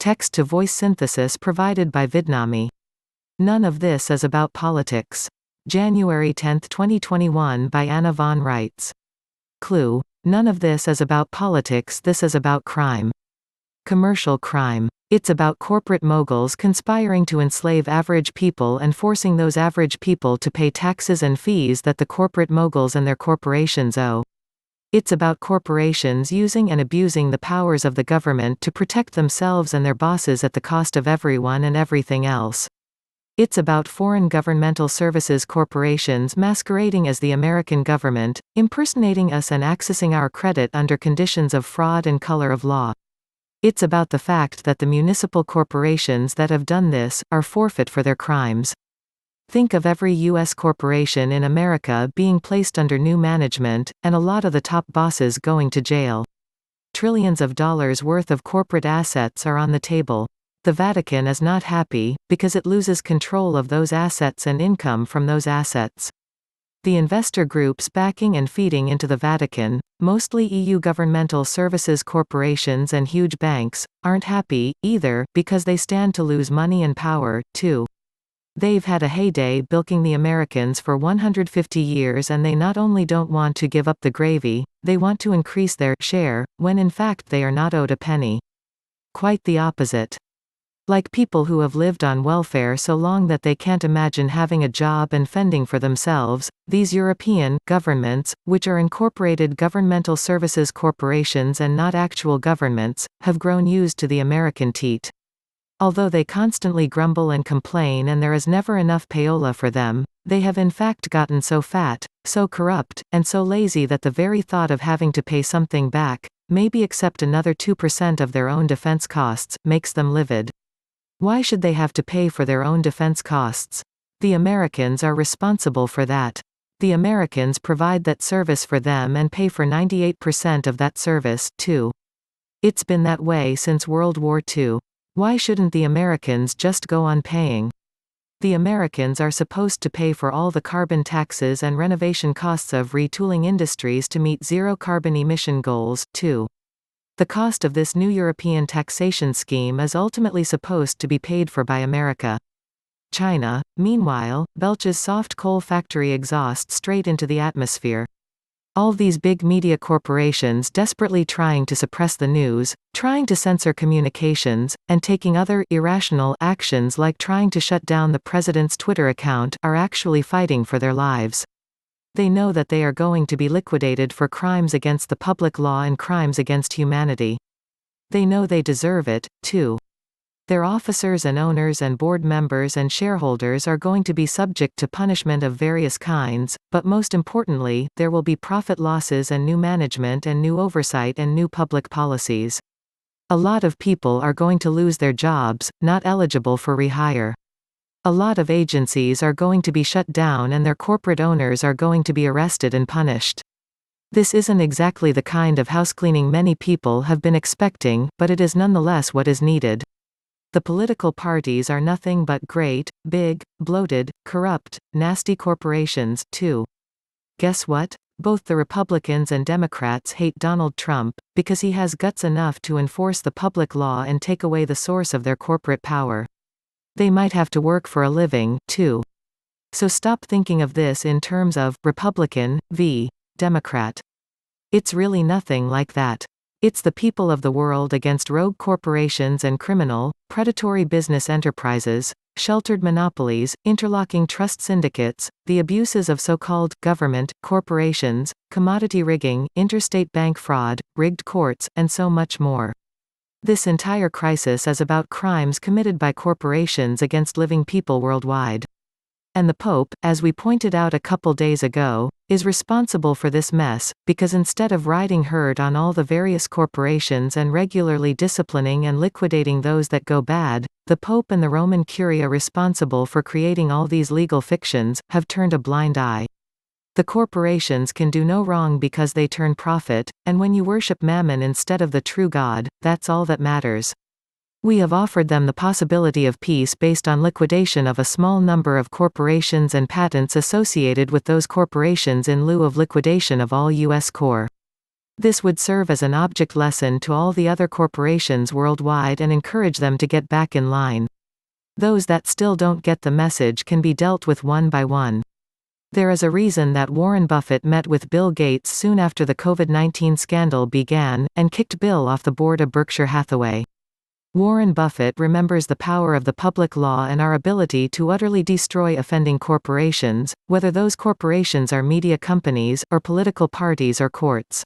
Text-to-voice synthesis provided by Vidnami. None of this is about politics. January 10, 2021 by Anna von Reitz. Clue: none of this is about politics, this is about crime. Commercial crime. It's about corporate moguls conspiring to enslave average people and forcing those average people to pay taxes and fees that the corporate moguls and their corporations owe. It's about corporations using and abusing the powers of the government to protect themselves and their bosses at the cost of everyone and everything else. It's about foreign governmental services corporations masquerading as the American government, impersonating us and accessing our credit under conditions of fraud and color of law. It's about the fact that the municipal corporations that have done this are forfeit for their crimes. Think of every U.S. corporation in America being placed under new management, and a lot of the top bosses going to jail. Trillions of dollars worth of corporate assets are on the table. The Vatican is not happy, because it loses control of those assets and income from those assets. The investor groups backing and feeding into the Vatican, mostly EU governmental services corporations and huge banks, aren't happy, either, because they stand to lose money and power, too. They've had a heyday bilking the Americans for 150 years, and they not only don't want to give up the gravy, they want to increase their share, when in fact they are not owed a penny. Quite the opposite. Like people who have lived on welfare so long that they can't imagine having a job and fending for themselves, these European governments, which are incorporated governmental services corporations and not actual governments, have grown used to the American teat. Although they constantly grumble and complain and there is never enough payola for them, they have in fact gotten so fat, so corrupt, and so lazy that the very thought of having to pay something back, maybe accept another 2% of their own defense costs, makes them livid. Why should they have to pay for their own defense costs? The Americans are responsible for that. The Americans provide that service for them and pay for 98% of that service, too. It's been that way since World War II. Why shouldn't the Americans just go on paying? The Americans are supposed to pay for all the carbon taxes and renovation costs of retooling industries to meet zero carbon emission goals, too. The cost of this new European taxation scheme is ultimately supposed to be paid for by America. China, meanwhile, belches soft coal factory exhaust straight into the atmosphere. All these big media corporations desperately trying to suppress the news, trying to censor communications, and taking other irrational actions like trying to shut down the president's Twitter account are actually fighting for their lives. They know that they are going to be liquidated for crimes against the public law and crimes against humanity. They know they deserve it, too. Their officers and owners and board members and shareholders are going to be subject to punishment of various kinds, but most importantly, there will be profit losses and new management and new oversight and new public policies. A lot of people are going to lose their jobs, not eligible for rehire. A lot of agencies are going to be shut down and their corporate owners are going to be arrested and punished. This isn't exactly the kind of housecleaning many people have been expecting, but it is nonetheless what is needed. The political parties are nothing but great, big, bloated, corrupt, nasty corporations, too. Guess what? Both the Republicans and Democrats hate Donald Trump, because he has guts enough to enforce the public law and take away the source of their corporate power. They might have to work for a living, too. So stop thinking of this in terms of Republican v. Democrat. It's really nothing like that. It's the people of the world against rogue corporations and criminal, predatory business enterprises, sheltered monopolies, interlocking trust syndicates, the abuses of so-called government corporations, commodity rigging, interstate bank fraud, rigged courts, and so much more. This entire crisis is about crimes committed by corporations against living people worldwide. And the Pope, as we pointed out a couple days ago, is responsible for this mess, because instead of riding herd on all the various corporations and regularly disciplining and liquidating those that go bad, the Pope and the Roman Curia responsible for creating all these legal fictions, have turned a blind eye. The corporations can do no wrong because they turn profit, and when you worship Mammon instead of the true God, that's all that matters. We have offered them the possibility of peace based on liquidation of a small number of corporations and patents associated with those corporations in lieu of liquidation of all U.S. core. This would serve as an object lesson to all the other corporations worldwide and encourage them to get back in line. Those that still don't get the message can be dealt with one by one. There is a reason that Warren Buffett met with Bill Gates soon after the COVID-19 scandal began, and kicked Bill off the board of Berkshire Hathaway. Warren Buffett remembers the power of the public law and our ability to utterly destroy offending corporations, whether those corporations are media companies, or political parties or courts.